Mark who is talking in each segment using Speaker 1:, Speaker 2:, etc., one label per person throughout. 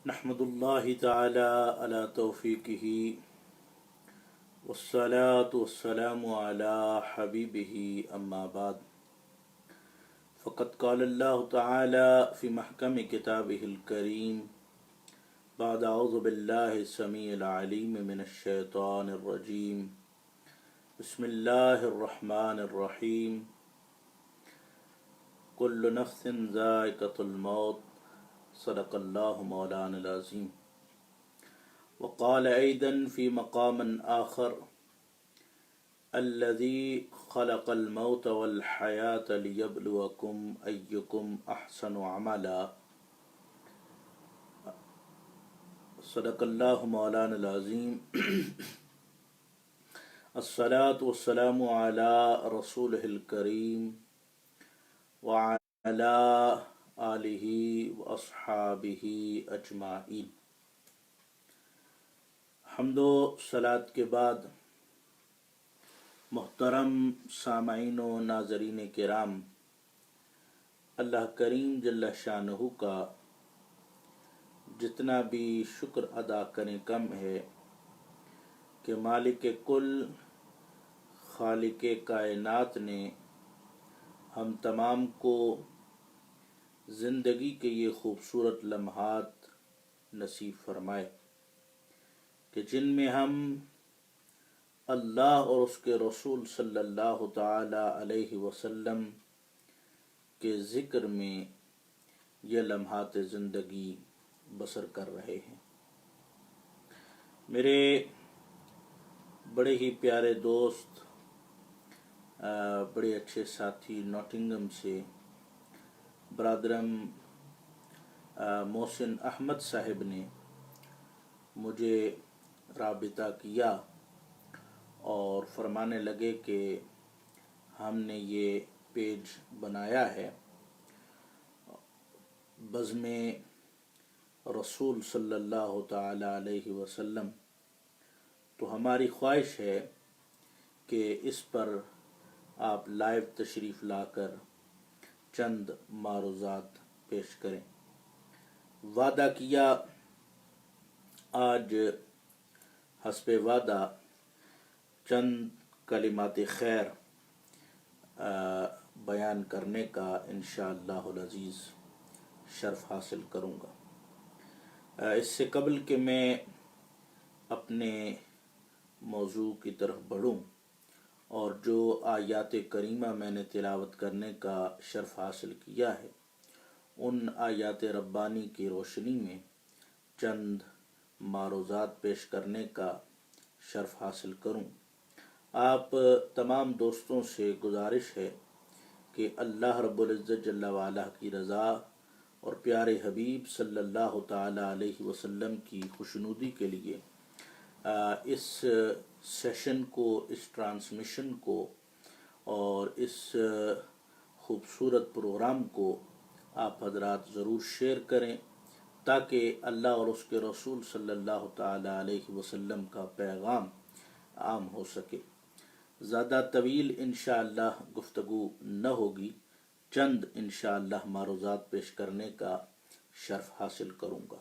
Speaker 1: نحمد اللہ تعالی علی توفیقہ والصلاة والسلام علی حبیبہ اما بعد فقد قال اللہ تعالی فی محکم کتابہ الکریم بعد اعوذ باللہ السمیع العلیم من الشیطان الرجیم بسم اللہ الرحمن الرحیم کل نفس ذائقۃ الموت صدق اللہ مولانا العظیم وقال أيضا في مقام آخر الذي خلق الموت والحياة ليبلوكم أيكم أحسن عملا صدق اللہ مولانا العظیم الصلاة والسلام على رسوله الكريم وعلى آلہ واصحابہ اجمعین۔ حمد و صلاۃ کے بعد محترم سامعین و ناظرین کرام، اللہ کریم جل شانہ کا جتنا بھی شکر ادا کریں کم ہے کہ مالک کل خالق کائنات نے ہم تمام کو زندگی کے یہ خوبصورت لمحات نصیب فرمائے کہ جن میں ہم اللہ اور اس کے رسول صلی اللہ تعالی علیہ وسلم کے ذکر میں یہ لمحات زندگی بسر کر رہے ہیں۔ میرے بڑے ہی پیارے دوست، بڑے اچھے ساتھی نوٹنگم سے برادرم محسن احمد صاحب نے مجھے رابطہ کیا اور فرمانے لگے کہ ہم نے یہ پیج بنایا ہے بزم رسول صلی اللہ تعالی علیہ وسلم، تو ہماری خواہش ہے کہ اس پر آپ لائیو تشریف لا کر چند معروضات پیش کریں۔ وعدہ کیا، آج حسب وعدہ چند کلمات خیر بیان کرنے کا انشاءاللہ العزیز شرف حاصل کروں گا۔ اس سے قبل کہ میں اپنے موضوع کی طرف بڑھوں اور جو آیات کریمہ میں نے تلاوت کرنے کا شرف حاصل کیا ہے، ان آیات ربانی کی روشنی میں چند معروضات پیش کرنے کا شرف حاصل کروں۔ آپ تمام دوستوں سے گزارش ہے کہ اللہ رب العزت جل وعلا کی رضا اور پیارے حبیب صلی اللہ تعالی علیہ وسلم کی خوشنودی کے لیے اس سیشن کو، اس ٹرانسمیشن کو اور اس خوبصورت پروگرام کو آپ حضرات ضرور شیئر کریں تاکہ اللہ اور اس کے رسول صلی اللہ تعالی علیہ وسلم کا پیغام عام ہو سکے۔ زیادہ طویل انشاءاللہ گفتگو نہ ہوگی، چند انشاءاللہ معروضات پیش کرنے کا شرف حاصل کروں گا۔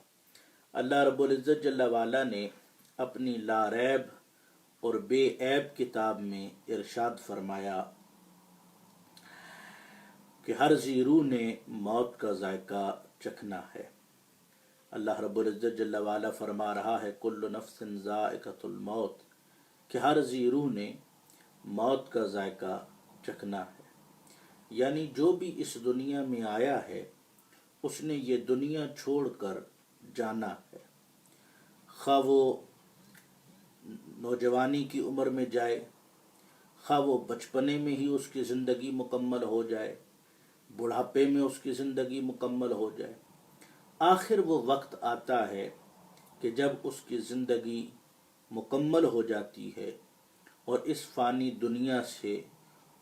Speaker 1: اللہ رب العزت جل وعلا نے اپنی لا ریب اور بے عیب کتاب میں ارشاد فرمایا کہ ہر ذی روح نے موت کا ذائقہ چکھنا ہے۔ اللہ رب العزت جل وعلا فرما رہا ہے کل نفس ذائقۃ الموت، کہ ہر ذی روح نے موت کا ذائقہ چکھنا ہے، یعنی جو بھی اس دنیا میں آیا ہے اس نے یہ دنیا چھوڑ کر جانا ہے، خواہ وہ نوجوانی کی عمر میں جائے، خواہ وہ بچپنے میں ہی اس کی زندگی مکمل ہو جائے، بڑھاپے میں اس کی زندگی مکمل ہو جائے، آخر وہ وقت آتا ہے کہ جب اس کی زندگی مکمل ہو جاتی ہے اور اس فانی دنیا سے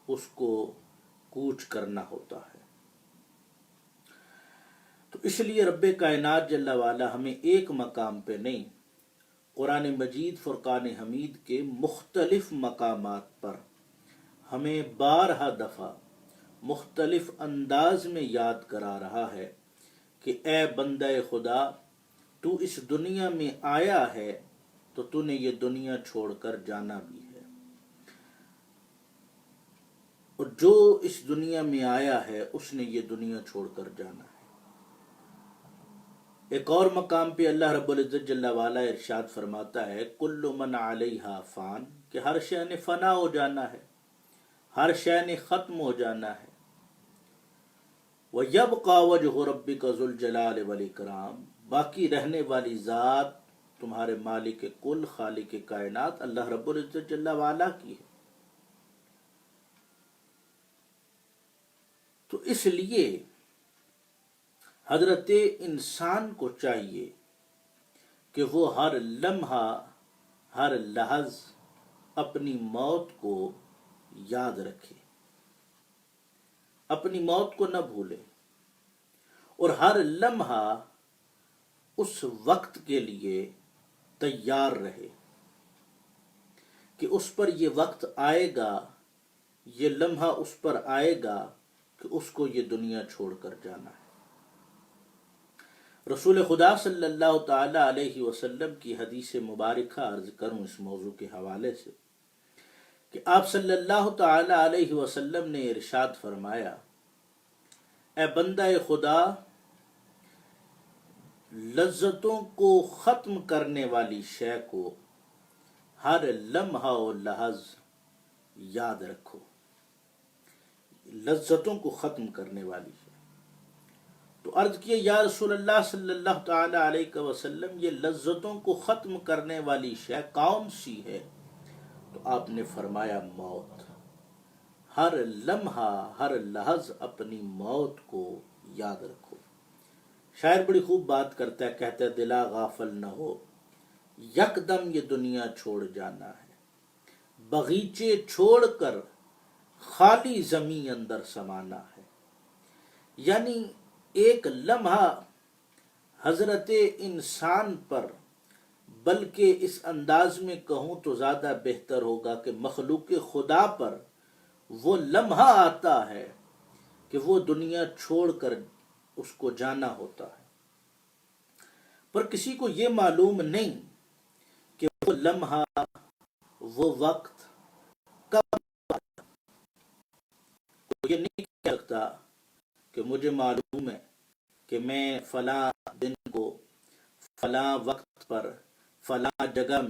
Speaker 1: اس کو کوچ کرنا ہوتا ہے۔ تو اس لیے رب کائنات جل وعلا ہمیں ایک مقام پہ نہیں، قرآن مجید فرقان حمید کے مختلف مقامات پر ہمیں بارہا دفعہ مختلف انداز میں یاد کرا رہا ہے کہ اے بندہ خدا، تو اس دنیا میں آیا ہے تو تو نے یہ دنیا چھوڑ کر جانا بھی ہے، اور جو اس دنیا میں آیا ہے اس نے یہ دنیا چھوڑ کر جانا ہے۔ ایک اور مقام پہ اللہ رب العزت جل وعلا ارشاد فرماتا ہے کل من علیہا فان، کہ ہر شے نے فنا ہو جانا ہے، ہر شے نے ختم ہو جانا ہے۔ وَيَبْقَى وَجْهُ رَبِّكَ ذُو الْجَلَالِ وَالْإِكْرَامِ، باقی رہنے والی ذات تمہارے مالک کل خالق کائنات اللہ رب العزت جل وعلا کی ہے۔ تو اس لیے حضرت انسان کو چاہیے کہ وہ ہر لمحہ ہر لحظ اپنی موت کو یاد رکھے، اپنی موت کو نہ بھولے، اور ہر لمحہ اس وقت کے لیے تیار رہے کہ اس پر یہ وقت آئے گا، یہ لمحہ اس پر آئے گا کہ اس کو یہ دنیا چھوڑ کر جانا ہے۔ رسول خدا صلی اللہ تعالی علیہ وسلم کی حدیث مبارکہ عرض کروں اس موضوع کے حوالے سے کہ آپ صلی اللہ تعالی علیہ وسلم نے ارشاد فرمایا، اے بندہ خدا، لذتوں کو ختم کرنے والی شے کو ہر لمحہ و لحظ یاد رکھو، لذتوں کو ختم کرنے والی شے۔ تو عرض کیا یا رسول اللہ صلی اللہ تعالی علیہ وسلم، یہ لذتوں کو ختم کرنے والی شے کون سی ہے؟ تو آپ نے فرمایا موت۔ ہر لمحہ ہر لحظ اپنی موت کو یاد رکھو۔ شاعر بڑی خوب بات کرتا ہے، کہتا ہے دلا غافل نہ ہو، یکدم یہ دنیا چھوڑ جانا ہے، باغیچے چھوڑ کر خالی زمین اندر سمانا ہے۔ یعنی ایک لمحہ حضرت انسان پر، بلکہ اس انداز میں کہوں تو زیادہ بہتر ہوگا کہ مخلوق خدا پر وہ لمحہ آتا ہے کہ وہ دنیا چھوڑ کر اس کو جانا ہوتا ہے، پر کسی کو یہ معلوم نہیں کہ وہ لمحہ، وہ وقت کب آتا۔ وہ یہ نہیں کہہ سکتا کہ مجھے معلوم ہے کہ میں فلاں دن کو فلاں وقت پر فلاں جگہ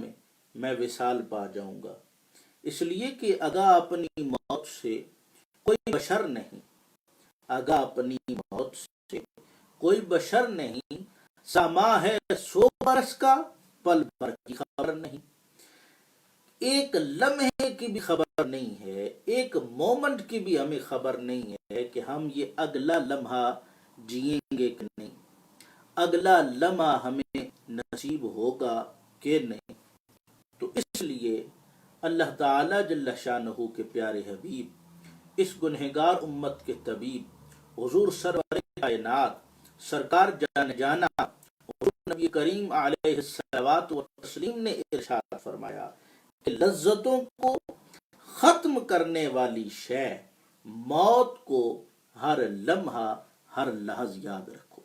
Speaker 1: میں وصال پا جاؤں گا، اس لیے کہ آگاہ اپنی موت سے کوئی بشر نہیں، آگاہ اپنی موت سے کوئی بشر نہیں۔ سما ہے 100 برس کا، پل بھر کی خبر نہیں، ایک لمحے کی بھی خبر نہیں ہے، ایک مومنٹ کی بھی ہمیں خبر نہیں ہے کہ ہم یہ اگلا لمحہ جئیں گے کہ نہیں، اگلا لمحہ ہمیں نصیب ہوگا کہ نہیں۔ تو اس لیے اللہ تعالی جل شانہ کے پیارے حبیب، اس گنہگار امت کے طبیب حضور سرور کائنات سرکار جان جانا حضور نبی کریم علیہ الصلوات والتسلیم نے ارشاد فرمایا کہ لذتوں کو ختم کرنے والی شے موت کو ہر لمحہ ہر لحظ یاد رکھو۔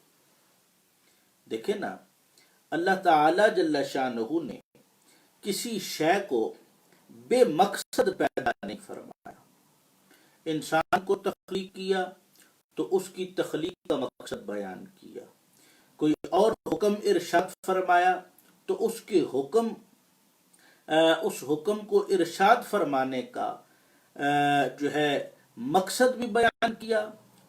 Speaker 1: دیکھیں نا، اللہ تعالی جل شانہ نے کسی شے کو بے مقصد پیدا نہیں فرمایا۔ انسان کو تخلیق کیا تو اس کی تخلیق کا مقصد بیان کیا، کوئی اور حکم ارشاد فرمایا تو اس حکم کو ارشاد فرمانے کا جو ہے مقصد بھی بیان کیا،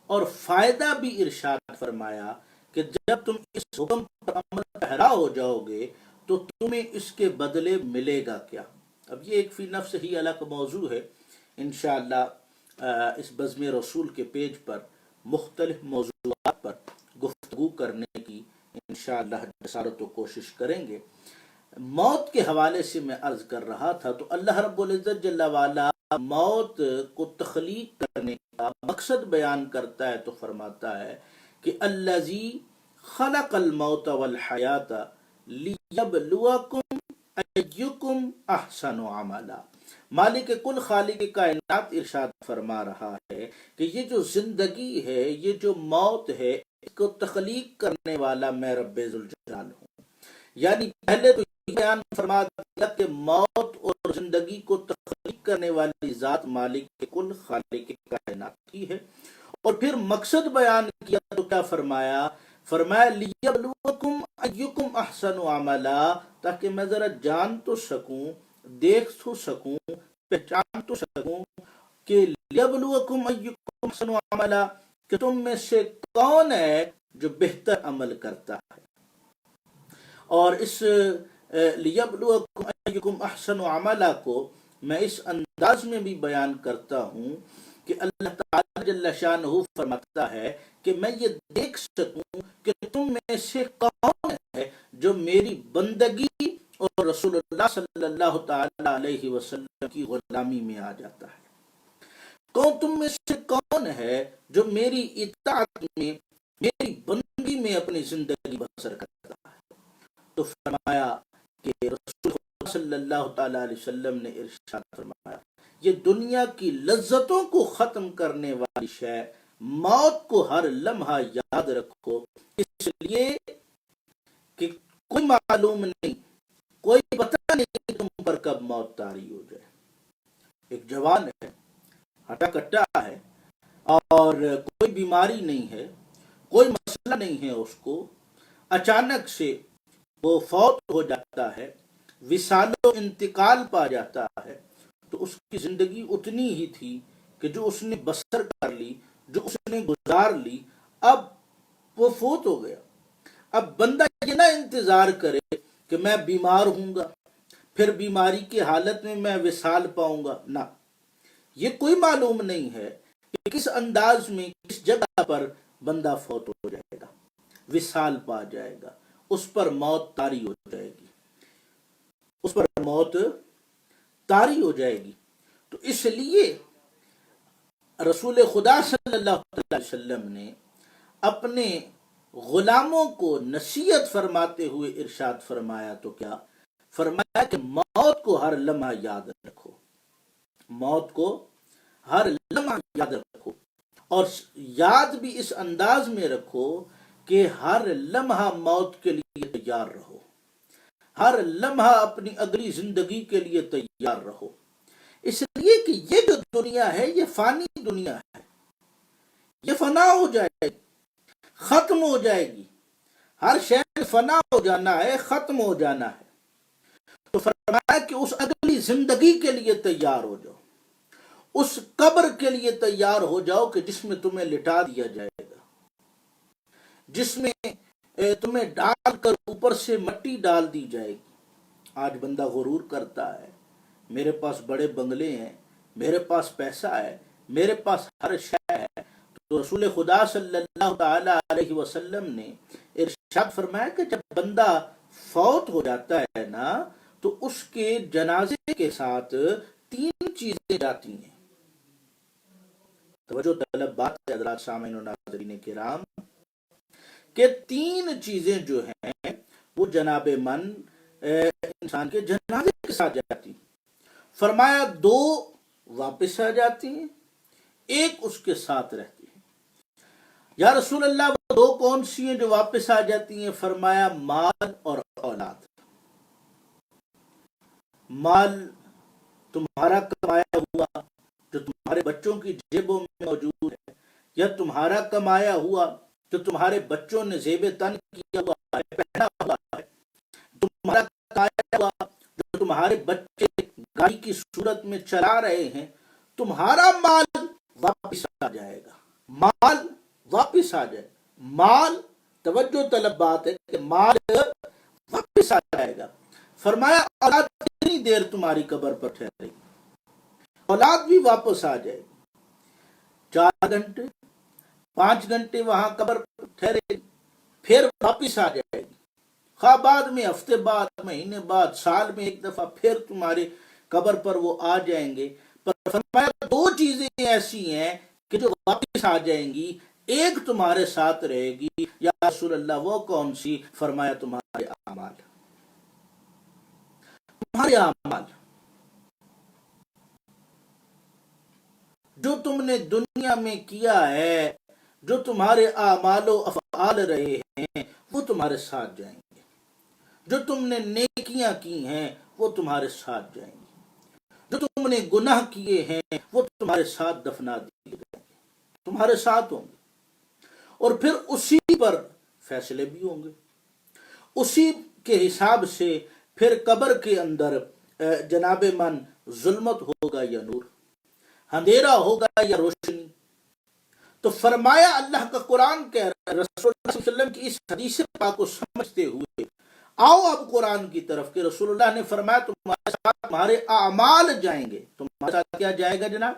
Speaker 1: اور فائدہ بھی ارشاد فرمایا کہ جب تم اس حکم پر عمل پیرا ہو جاؤ گے تو تمہیں اس کے بدلے ملے گا کیا۔ اب یہ ایک فی نفس ہی الگ موضوع ہے، انشاءاللہ اس بزم رسول کے پیج پر مختلف موضوعات پر گفتگو کرنے کی انشاءاللہ جسارت و کوشش کریں گے۔ موت کے حوالے سے میں عرض کر رہا تھا تو اللہ رب العزت جل وعلا موت کو تخلیق کرنے کا مقصد بیان کرتا ہے تو فرماتا ہے کہ الذی خلق الموت والحیات لیبلوکم ایکم احسن عملا۔ مالک کل خالق کائنات ارشاد فرما رہا ہے کہ یہ جو زندگی ہے، یہ جو موت ہے، اس کو تخلیق کرنے والا میں رب ذوالجلال ہوں۔ یعنی پہلے تو یہ بیان فرما دیا کہ موت اور زندگی کو تخلیق کرنے والی ذات مالک کل خالق کائنات کی ہے، اور پھر مقصد بیان کیا تو کیا فرمایا؟ فرمایا لیبلوکم ایکم احسن عملا، تاکہ میں ذرا جان تو سکوں، دیکھ تو سکوں، پہچان تو سکوں کہ لیبلوکم ایکم احسن عملا، کہ تم میں سے کون ہے جو بہتر عمل کرتا ہے۔ اور اس لیبلوکم ایکم احسن عملا کو میں اس انداز میں بھی بیان کرتا ہوں کہ اللہ تعالی جل شانہ فرماتا ہے کہ میں یہ دیکھ سکوں کہ تم میں سے کون ہے جو میری بندگی اور رسول اللہ صلی اللہ تعالی علیہ وسلم کی غلامی میں آ جاتا ہے۔ تم میں سے کون ہے جو میری اطاعت میں، میری بندگی میں اپنی زندگی بسر کرتا ہے؟ تو فرمایا کہ رسول اللہ صلی اللہ تعالی علیہ وسلم نے ارشاد فرمایا، یہ دنیا کی لذتوں کو ختم کرنے والی شے، موت کو ہر لمحہ یاد رکھو، اس لیے کہ کوئی معلوم نہیں، کوئی پتہ نہیں کہ تم پر کب موت طاری ہو جائے۔ ایک جوان ہے، ہٹا کٹا ہے، اور کوئی بیماری نہیں ہے، کوئی مسئلہ نہیں ہے اس کو، اچانک سے وہ فوت ہو جاتا ہے، وصال و انتقال پا جاتا ہے، تو اس کی زندگی اتنی ہی تھی کہ جو اس نے بسر کر لی، جو اس نے گزار لی، اب وہ فوت ہو گیا۔ اب بندہ یہ نہ انتظار کرے کہ میں بیمار ہوں گا، پھر بیماری کی حالت میں میں وصال پاؤں گا، نہ، یہ کوئی معلوم نہیں ہے کہ کس انداز میں، کس جگہ پر بندہ فوت ہو جائے گا، وصال پا جائے گا، اس پر موت طاری ہو جائے گی، اس پر موت طاری ہو جائے گی۔ تو اس لیے رسول خدا صلی اللہ علیہ وسلم نے اپنے غلاموں کو نصیحت فرماتے ہوئے ارشاد فرمایا تو کیا فرمایا؟ کہ موت کو ہر لمحہ یاد رکھو، موت کو ہر لمحہ یاد رکھو، اور یاد بھی اس انداز میں رکھو کہ ہر لمحہ موت کے لیے تیار رہو، ہر لمحہ اپنی اگلی زندگی کے لیے تیار رہو، اس لیے کہ یہ جو دنیا ہے یہ فانی دنیا ہے، یہ فنا ہو جائے گی، ختم ہو جائے گی، ہر شے فنا ہو جانا ہے، ختم ہو جانا ہے۔ تو فرمایا کہ اس اگلی زندگی کے لیے تیار ہو جاؤ، اس قبر کے لیے تیار ہو جاؤ کہ جس میں تمہیں لٹا دیا جائے گا، جس میں تمہیں ڈال کر اوپر سے مٹی ڈال دی جائے گی۔ آج بندہ غرور کرتا ہے، میرے پاس بڑے بنگلے ہیں، میرے پاس پیسہ ہے، میرے پاس ہر شے ہے۔ تو رسول خدا صلی اللہ تعالی علیہ وسلم نے ارشاد فرمایا کہ جب بندہ فوت ہو جاتا ہے نا، تو اس کے جنازے کے ساتھ تین چیزیں جاتی ہیں۔ توجہ طلب بات ہے حضرات، سامعین و ناظرین کرام، کہ تین چیزیں جو ہیں وہ جناب من انسان کے جنازے کے ساتھ جاتی ہیں۔ فرمایا دو واپس آ جاتی ہیں، ایک اس کے ساتھ رہتی ہے۔ یا رسول اللہ وہ دو کون سی ہیں جو واپس آ جاتی ہیں؟ فرمایا مال اور اولاد۔ مال تمہارا کمایا ہوا جو تمہارے بچوں کی جیبوں میں موجود ہے، یا تمہارا کمایا ہوا جو تمہارے بچوں نے زیب تن کیا ہوا ہے، پہنا ہوا ہے، تمہارا کمایا ہوا جو تمہارے بچے گاڑی کی صورت میں چلا رہے ہیں، تمہارا مال واپس آ جائے گا، مال واپس آ جائے گا۔ مال، توجہ طلب بات ہے کہ مال واپس آ جائے گا۔ فرمایا اولاد کتنی دیر تمہاری قبر پر ٹھہرے گی؟ اولاد بھی واپس آ جائے گی، 4 گھنٹے 5 گھنٹے وہاں قبر پر ٹھہرے گی، پھر واپس آ جائے گی، خواہ بعد میں ہفتے بعد، مہینے بعد، سال میں ایک دفعہ پھر تمہاری قبر پر وہ آ جائیں گے۔ پر فرمایا دو چیزیں ایسی ہیں کہ جو واپس آ جائیں گی، ایک تمہارے ساتھ رہے گی۔ یا رسول اللہ وہ کون سی؟ فرمایا تمہارے اعمال، تمہارے اعمال جو تم نے دنیا میں کیا ہے، جو تمہارے اعمال و افعال رہے ہیں، وہ تمہارے ساتھ جائیں گے۔ جو تم نے نیکیاں کی ہیں وہ تمہارے ساتھ جائیں گی، جو تم نے گناہ کیے ہیں وہ تمہارے ساتھ دفنا دیے جائیں گے، تمہارے ساتھ ہوں گے، اور پھر اسی پر فیصلے بھی ہوں گے، اسی کے حساب سے پھر قبر کے اندر جناب من ظلمت ہوگا یا نور، اندھیرا ہوگا یا روشنی۔ تو فرمایا اللہ کا قرآن کہہ رہا ہے، رسول اللہ صلی اللہ علیہ وسلم کی اس حدیث پاک کو سمجھتے ہوئے آؤ اب قرآن کی طرف، کہ رسول اللہ نے فرمایا تمہارے ساتھ تمہارے اعمال جائیں گے۔ تمہارے ساتھ کیا جائے گا جناب؟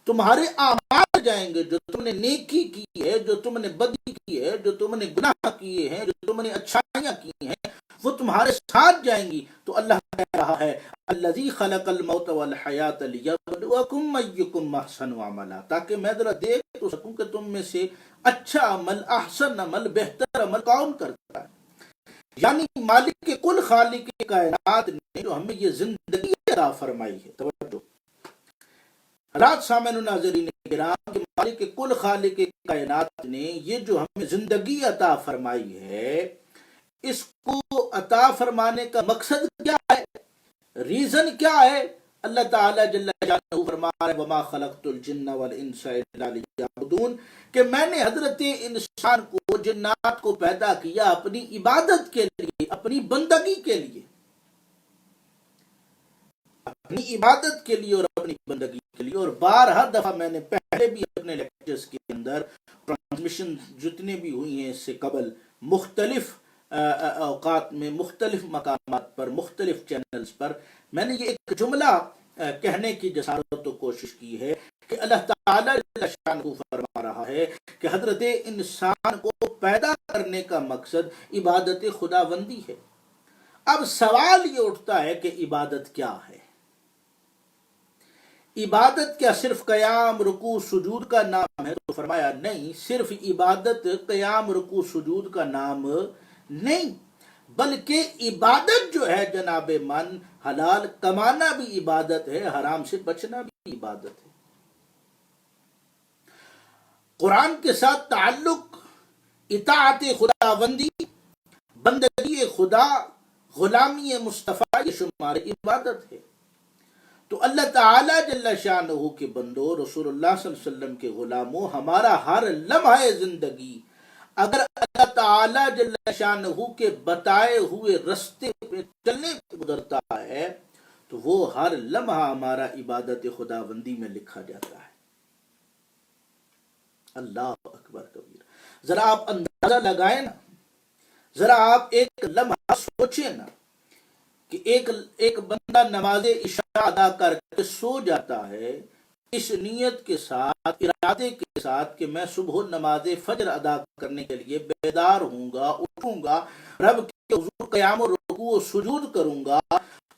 Speaker 1: تمہارے اعمال جائیں گے، جو تم نے نیکی کی ہے، جو تم نے بدی کی ہے، جو تم نے گناہ کیے ہیں، جو تم نے اچھائیاں کی ہیں، وہ تمہارے ساتھ جائیں گی۔ تو اللہ کہہ رہا ہے الذی خلق الموت والحیات لیبلوکم ایکم احسن عملا، تاکہ میں ذرا دیکھ تو سکوں کہ تم میں سے اچھا عمل، احسن عمل، بہتر عمل کون کرتا ہے۔ یعنی مالک کل خالق کائنات نے جو ہمیں یہ زندگی عطا فرمائی ہے، توجہ حضرات سامعین و ناظرین کرام، کہ مالک کل خالق کائنات نے یہ جو ہمیں زندگی عطا فرمائی ہے، اس کو عطا فرمانے کا مقصد کیا ہے، ریزن کیا ہے؟ اللہ تعالیٰ جل جلالہ فرما رہے وما خلقت الجن والانس الا لیعبدون، کہ میں نے حضرت انسان کو، جنات کو پیدا کیا اپنی عبادت کے لیے، اپنی بندگی کے لیے، اپنی عبادت کے لیے اور اپنی بندگی کے لیے۔ اور بارہا دفعہ میں نے پہلے بھی اپنے لیکچرز کے اندر، ٹرانسمیشن جتنے بھی ہوئی ہیں اس سے قبل، مختلف اوقات میں، مختلف مقامات پر، مختلف چینلز پر، میں نے یہ ایک جملہ کہنے کی جسارت و کوشش کی ہے کہ اللہ تعالیٰ جل شانہ فرما رہا ہے کہ حضرت انسان کو پیدا کرنے کا مقصد عبادت خداوندی ہے۔ اب سوال یہ اٹھتا ہے کہ عبادت کیا ہے؟ عبادت کیا صرف قیام، رکوع، سجود کا نام ہے؟ تو فرمایا نہیں، صرف عبادت قیام، رکوع، سجود کا نام نہیں، بلکہ عبادت جو ہے جناب من، حلال کمانا بھی عبادت ہے، حرام سے بچنا بھی عبادت ہے۔ قرآن کے ساتھ تعلق، اطاعت خداوندی، بندگی خدا، غلامی مصطفیٰ، یہ شمار عبادت ہے۔ تو اللہ تعالیٰ جل شانہ کے بندو، رسول اللہ صلی اللہ علیہ وسلم کے غلاموں، ہمارا ہر لمحہ زندگی اگر اللہ تعالیٰ جل شانہ کے بتائے ہوئے رستے پہ چلنے پہ گزرتا ہے تو وہ ہر لمحہ ہمارا عبادت خداوندی میں لکھا جاتا ہے۔ اللہ اکبر کبیر۔ ذرا آپ اندازہ لگائیں نا، ذرا آپ ایک لمحہ سوچیں نا کہ ایک بندہ نماز عشاء ادا کر کے سو جاتا ہے اس نیت کے ساتھ، ارادے کے ساتھ کہ میں صبح نماز فجر ادا کرنے کے لیے بیدار ہوں گا، اٹھوں گا، رب کے حضور قیام و رکوع و سجود کروں گا،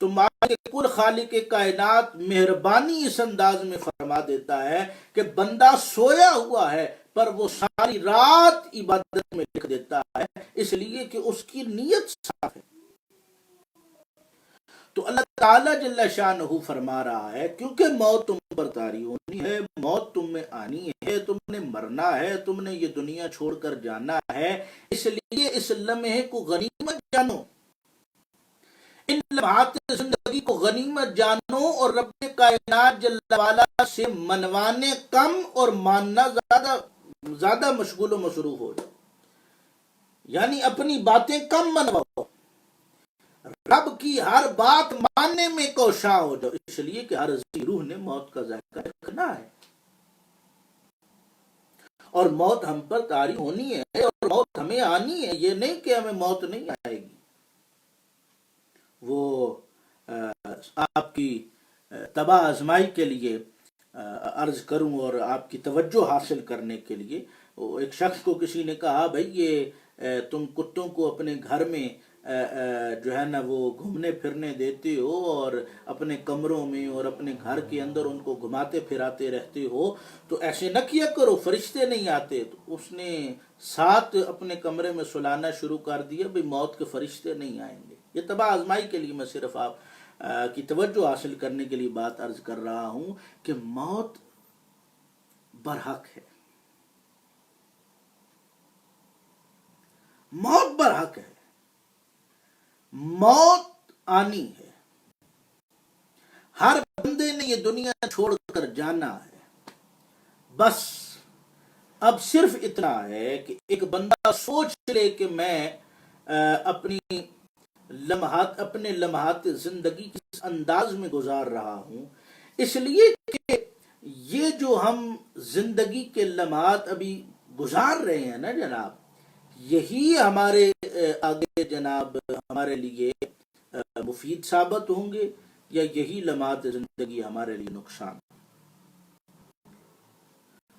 Speaker 1: تو مالک کل خالق کائنات مہربانی اس انداز میں فرما دیتا ہے کہ بندہ سویا ہوا ہے پر وہ ساری رات عبادت میں لکھ دیتا ہے، اس لیے کہ اس کی نیت صاف ہے۔ تو اللہ تعالیٰ جل شانہ فرما رہا ہے کیونکہ موت تم پر طاری ہونی ہے، موت تم میں آنی ہے، تم نے مرنا ہے، تم نے یہ دنیا چھوڑ کر جانا ہے، اس لیے اس لمحے کو غنیمت جانو، ان لمحات زندگی کو غنیمت جانو، اور رب کائنات جل والا سے منوانے کم اور ماننا زیادہ مشغول و مصروف ہو جاؤ، یعنی اپنی باتیں کم منواؤ، رب کی ہر بات ماننے میں کوشاں ہو جاؤ، اس لیے کہ ہر ذی روح نے موت کا ذائقہ چکھنا ہے، اور موت ہم پر طاری ہونی ہے، اور موت ہمیں آنی ہے، یہ نہیں کہ ہمیں موت نہیں آئے گی۔ وہ آپ کی تباہ آزمائی کے لیے عرض کروں اور آپ کی توجہ حاصل کرنے کے لیے، ایک شخص کو کسی نے کہا بھائی یہ تم کتوں کو اپنے گھر میں جو ہے نا وہ گھومنے پھرنے دیتے ہو اور اپنے کمروں میں اور اپنے گھر کے اندر ان کو گھماتے پھراتے رہتے ہو، تو ایسے نہ کیا کرو، فرشتے نہیں آتے۔ تو اس نے ساتھ اپنے کمرے میں سلانا شروع کر دیا، بھئی موت کے فرشتے نہیں آئیں گے۔ یہ تباہ آزمائی کے لیے میں صرف آپ کی توجہ حاصل کرنے کے لیے بات عرض کر رہا ہوں کہ موت برحق ہے، موت برحق ہے، موت آنی ہے، ہر بندے نے یہ دنیا چھوڑ کر جانا ہے، بس اب صرف اتنا ہے کہ ایک بندہ سوچ لے کہ میں اپنے لمحات زندگی کس انداز میں گزار رہا ہوں، اس لیے کہ یہ جو ہم زندگی کے لمحات ابھی گزار رہے ہیں نا جناب، یہی ہمارے آگے جناب ہمارے لیے مفید ثابت ہوں گے، یا یہی لمحات زندگی ہمارے لیے نقصان۔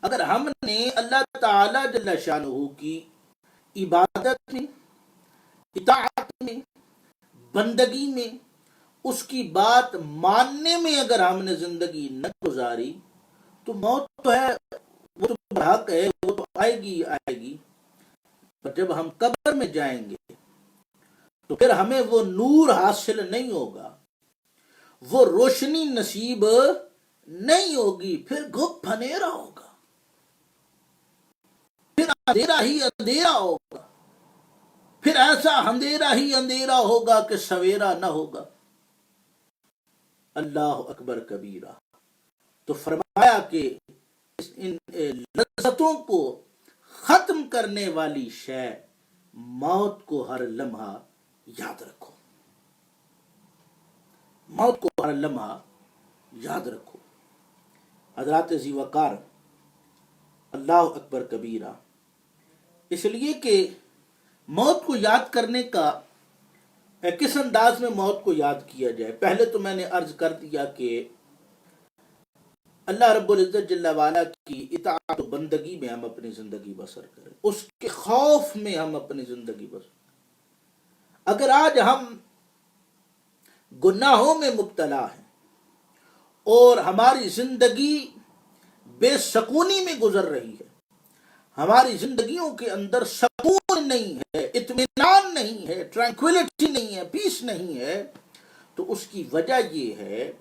Speaker 1: اگر ہم نے اللہ تعالی جل شانہ کی عبادت میں، اطاعت میں، بندگی میں، اس کی بات ماننے میں اگر ہم نے زندگی نہ گزاری تو موت تو ہے، وہ تو برحق ہے، وہ تو آئے گی آئے گی، پر جب ہم قبر میں جائیں گے تو پھر ہمیں وہ نور حاصل نہیں ہوگا، وہ روشنی نصیب نہیں ہوگی، پھر گپ پھنیرا ہوگا، پھر اندھیرا ہی اندھیرا ہوگا، پھر ایسا اندھیرا ہی اندھیرا ہوگا کہ سویرا نہ ہوگا۔ اللہ اکبر کبیرہ۔ تو فرمایا کہ ان لذتوں کو ختم کرنے والی شے موت کو ہر لمحہ یاد رکھو، موت کو ہر لمحہ یاد رکھو۔ حضرات ذی وقار، اللہ اکبر کبیرہ، اس لیے کہ موت کو یاد کرنے کا کس انداز میں موت کو یاد کیا جائے۔ پہلے تو میں نے عرض کر دیا کہ اللہ رب العزت جل وعلا کی اطاعت و بندگی میں ہم اپنی زندگی بسر کریں، اس کے خوف میں ہم اپنی زندگی بسر۔ اگر آج ہم گناہوں میں مبتلا ہیں اور ہماری زندگی بے سکونی میں گزر رہی ہے، ہماری زندگیوں کے اندر سکون نہیں ہے، اطمینان نہیں ہے، ٹرانکویلٹی نہیں ہے، پیس نہیں ہے، تو اس کی وجہ یہ ہے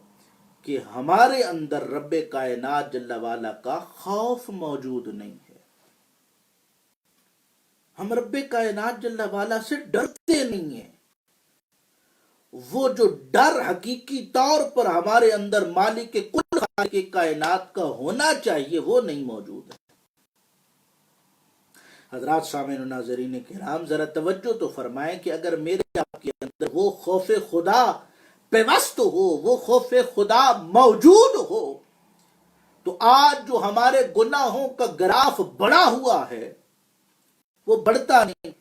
Speaker 1: کہ ہمارے اندر رب کائنات جل وعلا کا خوف موجود نہیں ہے، ہم رب کائنات جل وعلا سے ڈرتے نہیں ہیں، وہ جو ڈر حقیقی طور پر ہمارے اندر مالک کل خالق کائنات کا ہونا چاہیے وہ نہیں موجود ہے۔ حضرات سامعین و ناظرین کرام، ذرا توجہ تو فرمائیں کہ اگر میرے آپ کے اندر وہ خوف خدا پیوست ہو، وہ خوف خدا موجود ہو، تو آج جو ہمارے گناہوں کا گراف بڑھا ہوا ہے وہ بڑھتا نہیں،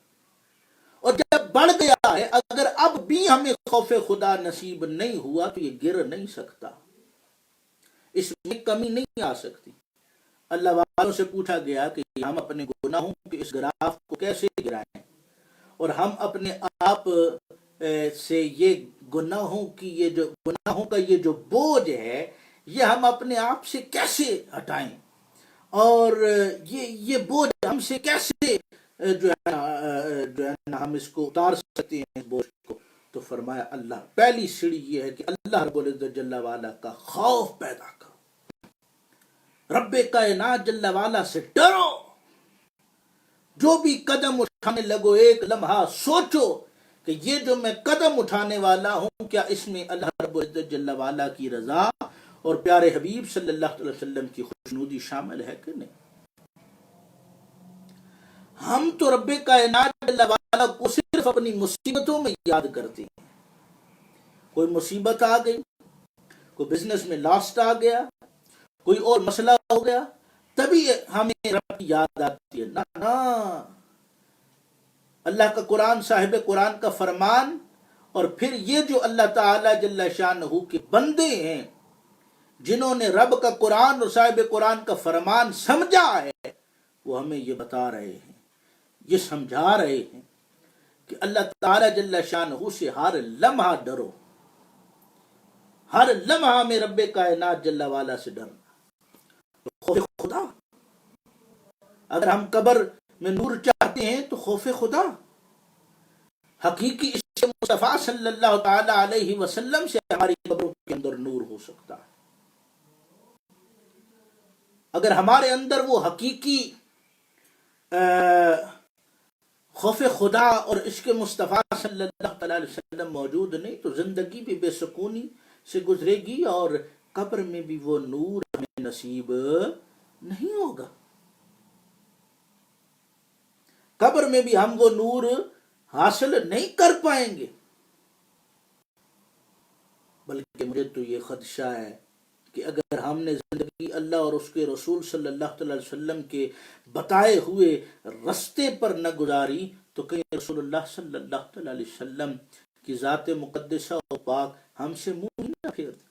Speaker 1: اور جب بڑھ گیا ہے اگر اب بھی ہمیں خوف خدا نصیب نہیں ہوا تو یہ گر نہیں سکتا، اس میں کمی نہیں آ سکتی۔ اللہ والوں سے پوچھا گیا کہ ہم اپنے گناہوں کے اس گراف کو کیسے گرائیں، اور ہم اپنے آپ سے یہ گناہوں کا یہ جو بوجھ ہے یہ ہم اپنے آپ سے کیسے ہٹائیں، اور یہ بوجھ ہم سے کیسے جو ہے نا ہم اس کو اتار سکتے ہیں اس بوجھ کو۔ تو فرمایا اللہ، پہلی سیڑھی یہ ہے کہ اللہ رب العزت جل وعلا کا خوف پیدا کرو، رب کائنات جل وعلا سے ڈرو، جو بھی قدم اٹھانے لگو ایک لمحہ سوچو کہ یہ جو میں قدم اٹھانے والا ہوں کیا اس میں اللہ رب العزت جل وعلا کی رضا اور پیارے حبیب صلی اللہ علیہ وسلم کی خوشنودی شامل ہے کہ نہیں۔ ہم تو رب کائنات جل وعلا کو صرف اپنی مصیبتوں میں یاد کرتے ہیں، کوئی مصیبت آ گئی، کوئی بزنس میں لاسٹ آ گیا، کوئی اور مسئلہ ہو گیا، تبھی ہمیں رب کی یاد آتی ہے۔ نہ، اللہ کا قرآن، صاحب قرآن کا فرمان، اور پھر یہ جو اللہ تعالی جل شانہ کے بندے ہیں جنہوں نے رب کا قرآن اور صاحب قرآن کا فرمان سمجھا ہے، وہ ہمیں یہ بتا رہے ہیں، یہ سمجھا رہے ہیں کہ اللہ تعالی جل شانہ سے ہر لمحہ ڈرو، ہر لمحہ میں رب کائنات جل وعلا سے ڈرنا۔ خوف خدا، اگر ہم قبر میں نور چاہتے ہیں تو خوف خدا، حقیقی عشق مصطفیٰ صلی اللہ تعالی علیہ وسلم سے ہماری قبروں کے اندر نور ہو سکتا ہے۔ اگر ہمارے اندر وہ حقیقی خوف خدا اور عشق مصطفیٰ صلی اللہ تعالی علیہ وسلم موجود نہیں تو زندگی بھی بے سکونی سے گزرے گی اور قبر میں بھی وہ نور ہمیں نصیب نہیں ہوگا. قبر میں بھی ہم وہ نور حاصل نہیں کر پائیں گے. بلکہ مجھے تو یہ خدشہ ہے کہ اگر ہم نے زندگی اللہ اور اس کے رسول صلی اللہ علیہ وسلم کے بتائے ہوئے رستے پر نہ گزاری تو کہیں رسول اللہ صلی اللہ علیہ وسلم کی ذات مقدسہ و پاک ہم سے منہ ہی نہ پھیر دے.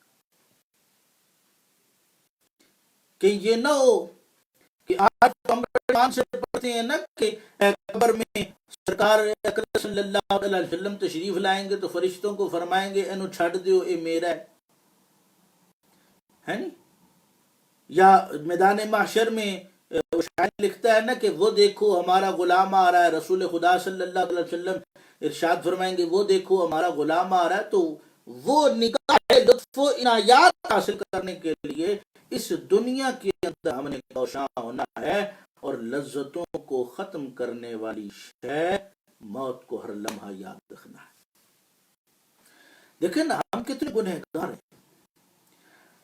Speaker 1: کہ یہ نہ ہو کہ آج ہم ایمان سے پڑھتے ہیں نا کہ قبر میں سرکار اکرم صلی اللہ علیہ وسلم تشریف لائیں گے تو فرشتوں کو فرمائیں گے اینو چھڑ دیو اے میرا ہے نہیں. یا میدان محشر میں شاعر لکھتا ہے نا کہ وہ دیکھو ہمارا غلام آ رہا ہے. رسول خدا صلی اللہ علیہ وسلم ارشاد فرمائیں گے وہ دیکھو ہمارا غلام آ رہا ہے. تو وہ نگاہ لطف و عنایات حاصل کرنے کے لیے اس دنیا کے اندر ہم نے کوشاں ہونا ہے اور لذتوں کو ختم کرنے والی شے موت کو ہر لمحہ یاد رکھنا ہے. دیکھیں نا ہم کتنے گنہگار ہیں.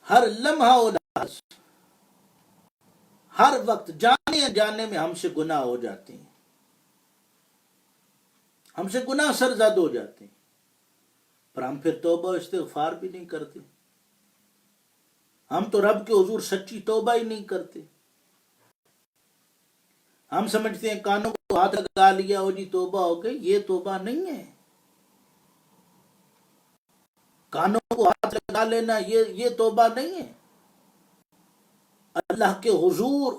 Speaker 1: ہر لمحہ و لحظ ہر وقت جانے جانے میں ہم سے گناہ ہو جاتے ہیں. ہم سے گناہ سرزد ہو جاتے ہیں پر ہم پھر توبہ و استغفار بھی نہیں کرتے. ہم تو رب کے حضور سچی توبہ ہی نہیں کرتے. ہم سمجھتے ہیں کانوں کو ہاتھ لگا لیا ہو جی توبہ ہو گئی. یہ توبہ نہیں ہے. کانوں کو ہاتھ لگا لینا یہ توبہ نہیں ہے. اللہ کے حضور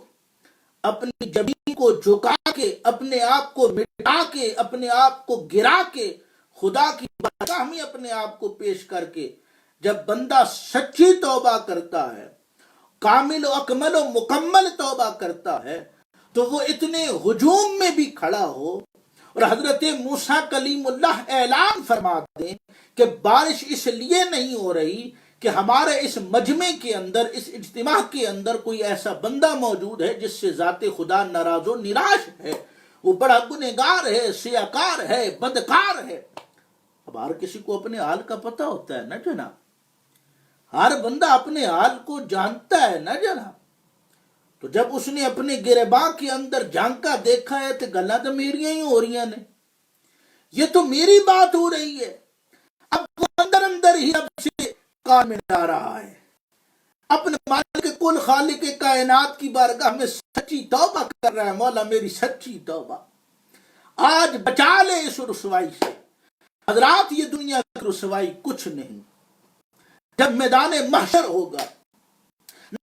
Speaker 1: اپنی جبین کو جھکا کے اپنے آپ کو مٹا کے اپنے آپ کو گرا کے خدا کی بارگاہ میں اپنے آپ کو پیش کر کے جب بندہ سچی توبہ کرتا ہے کامل و اکمل و مکمل توبہ کرتا ہے تو وہ اتنے ہجوم میں بھی کھڑا ہو اور حضرت موسیٰ کلیم اللہ اعلان فرما دیں کہ بارش اس لیے نہیں ہو رہی کہ ہمارے اس مجمع کے اندر اس اجتماع کے اندر کوئی ایسا بندہ موجود ہے جس سے ذات خدا ناراض و نراش ہے. وہ بڑا گنہگار ہے سیاکار ہے بدکار ہے. اب ہر کسی کو اپنے حال کا پتہ ہوتا ہے نا جناب. ہر بندہ اپنے حال کو جانتا ہے نا جناب. تو جب اس نے اپنے گریباں کے اندر جھانکا دیکھا ہے تو گلاں تو میریاں ہی ہو رہی ہیں. یہ تو میری بات ہو رہی ہے. اب وہ اندر اندر ہی اب سے کام میں آ رہا ہے. اپنے مالک کل خالق کائنات کی بارگاہ میں سچی توبہ کر رہا ہے. مولا میری سچی توبہ آج بچا لے اس رسوائی سے. حضرات یہ دنیا کی رسوائی کچھ نہیں. جب میدان محشر ہوگا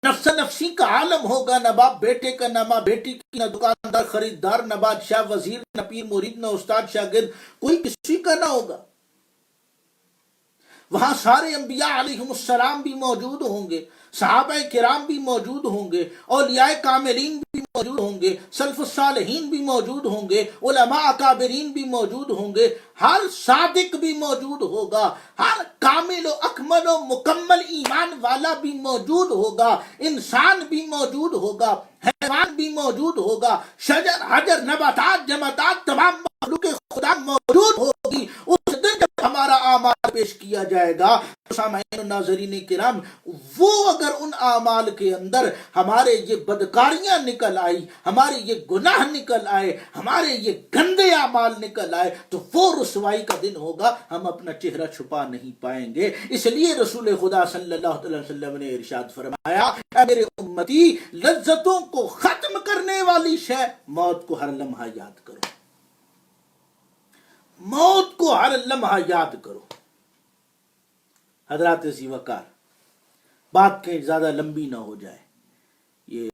Speaker 1: نفس نفسی کا عالم ہوگا. نہ باپ بیٹے کا نہ ماں بیٹی کی نہ دکاندار خریدار نہ بادشاہ وزیر نہ پیر مرید نہ استاد شاگرد کوئی کسی کا نہ ہوگا. وہاں سارے انبیاء علیہم السلام بھی موجود ہوں گے. صحابہ کرام بھی موجود ہوں گے. اولیاء کاملین بھی موجود ہوں گے. سلف الصالحین بھی موجود ہوں گے. علماء اکابرین بھی موجود ہوں گے. ہر صادق بھی موجود ہوگا. ہر کامل و اکمل و مکمل ایمان والا بھی موجود ہوگا. انسان بھی موجود ہوگا. حیوان بھی موجود ہوگا. شجر حجر نباتات جمادات تمام مخلوق خدا موجود ہوگی. اس دن جب ہمارا اعمال پیش کیا جائے گا سامعین و ناظرین کرام وہ اگر ان اعمال کے اندر ہمارے یہ بدکاریاں نکل آئی ہمارے یہ گناہ نکل آئے ہمارے یہ گندے اعمال نکل آئے تو وہ رسوائی کا دن ہوگا. ہم اپنا چہرہ چھپا نہیں پائیں گے. اس لیے رسول خدا صلی اللہ علیہ وسلم نے ارشاد فرمایا اے میرے امتی لذتوں کو ختم کرنے والی شے موت کو ہر لمحہ یاد کرو. موت کو ہر لمحہ یاد کرو. حضرات ذی وقار بات کہیں زیادہ لمبی نہ ہو جائے. یہ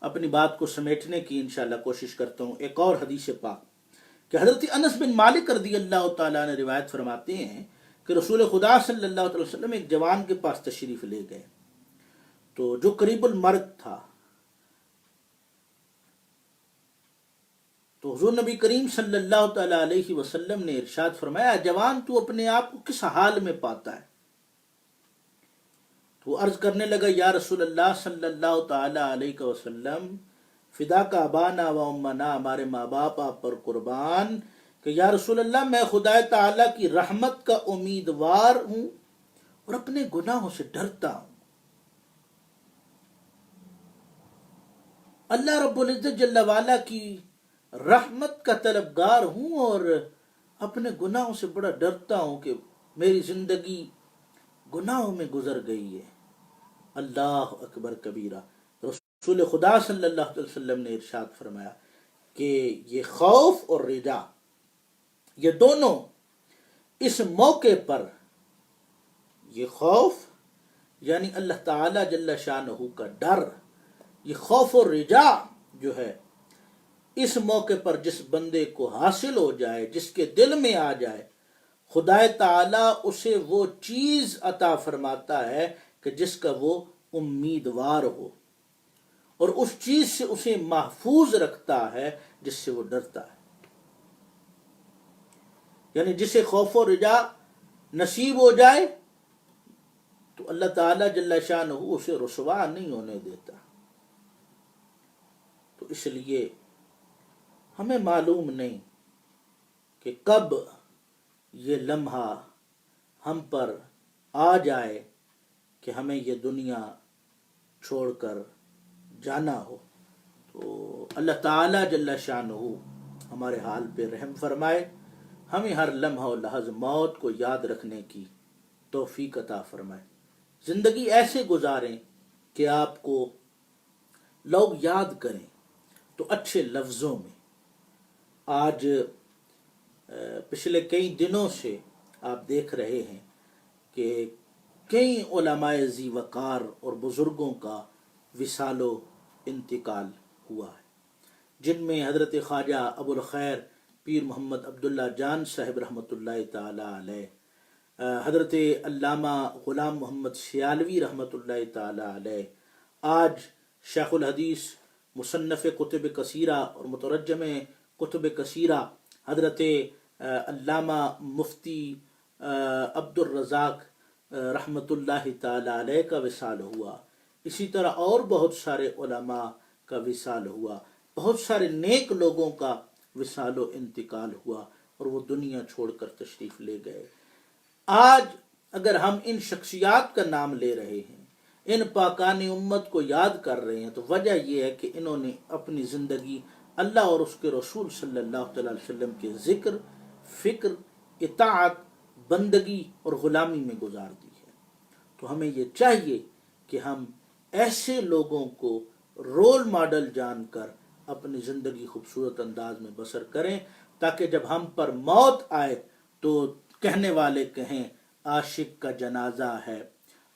Speaker 1: اپنی بات کو سمیٹنے کی انشاءاللہ کوشش کرتا ہوں ایک اور حدیث پاک کہ حضرت انس بن مالک رضی اللہ تعالیٰ نے روایت فرماتے ہیں کہ رسول خدا صلی اللہ علیہ وسلم ایک جوان کے پاس تشریف لے گئے، تو جو قریب المرگ تھا، تو حضور نبی کریم صلی اللہ تعالیٰ علیہ وسلم نے ارشاد فرمایا جوان تو اپنے آپ کو کس حال میں پاتا ہے؟ تو عرض کرنے لگا یا رسول اللہ صلی اللہ تعالیٰ علیہ وسلم فدا کا ابانا و امنا، ہمارے ماں باپ آپ پر قربان، کہ یا رسول اللہ میں خدا تعالیٰ کی رحمت کا امیدوار ہوں اور اپنے گناہوں سے ڈرتا ہوں، اللہ رب العزت جل وعلا کی رحمت کا طلبگار ہوں اور اپنے گناہوں سے بڑا ڈرتا ہوں کہ میری زندگی گناہوں میں گزر گئی ہے۔ اللہ اکبر کبیرہ۔ رسول خدا صلی اللہ علیہ وسلم نے ارشاد فرمایا کہ یہ خوف اور رجا، یہ دونوں اس موقع پر، یہ خوف یعنی اللہ تعالی جل شانہ کا ڈر، یہ خوف اور رجا جو ہے اس موقع پر جس بندے کو حاصل ہو جائے، جس کے دل میں آ جائے، خدا تعالیٰ اسے وہ چیز عطا فرماتا ہے کہ جس کا وہ امیدوار ہو، اور اس چیز سے اسے محفوظ رکھتا ہے جس سے وہ ڈرتا ہے۔ یعنی جسے خوف و رجا نصیب ہو جائے تو اللہ تعالیٰ جل شانہ اسے رسوا نہیں ہونے دیتا۔ تو اس لیے ہمیں معلوم نہیں کہ کب یہ لمحہ ہم پر آ جائے کہ ہمیں یہ دنیا چھوڑ کر جانا ہو۔ تو اللہ تعالیٰ جل شانہ ہمارے حال پہ رحم فرمائے، ہمیں ہر لمحہ و لحظ موت کو یاد رکھنے کی توفیق عطا فرمائے، زندگی ایسے گزاریں کہ آپ کو لوگ یاد کریں تو اچھے لفظوں میں۔ آج پچھلے کئی دنوں سے آپ دیکھ رہے ہیں کہ کئی علماء ذی وقار اور بزرگوں کا وصال و انتقال ہوا ہے، جن میں حضرت خواجہ ابو الخیر پیر محمد عبداللہ جان صاحب رحمۃ اللہ تعالی علیہ، حضرت علامہ غلام محمد سیالوی رحمۃ اللہ تعالی علیہ، آج شیخ الحدیث مصنف کتب کثیرہ اور مترجم کتب کثیرہ حضرت علامہ مفتی عبد الرزاق رحمۃ اللہ تعالی علیہ کا وصال ہوا۔ اسی طرح اور بہت سارے علماء کا وصال ہوا، بہت سارے نیک لوگوں کا وصال و انتقال ہوا اور وہ دنیا چھوڑ کر تشریف لے گئے۔ آج اگر ہم ان شخصیات کا نام لے رہے ہیں، ان پاکان امت کو یاد کر رہے ہیں، تو وجہ یہ ہے کہ انہوں نے اپنی زندگی اللہ اور اس کے رسول صلی اللہ علیہ وسلم کے ذکر، فکر، اطاعت، بندگی اور غلامی میں گزار دی ہے۔ تو ہمیں یہ چاہیے کہ ہم ایسے لوگوں کو رول ماڈل جان کر اپنی زندگی خوبصورت انداز میں بسر کریں، تاکہ جب ہم پر موت آئے تو کہنے والے کہیں عاشق کا جنازہ ہے،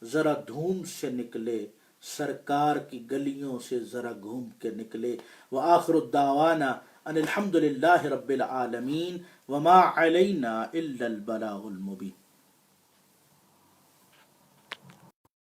Speaker 1: ذرا دھوم سے نکلے، سرکار کی گلیوں سے ذرا گھوم کے نکلے۔ وآخر الدعوانا ان الحمد للہ رب العالمین وما علینا الا البلاغ المبین۔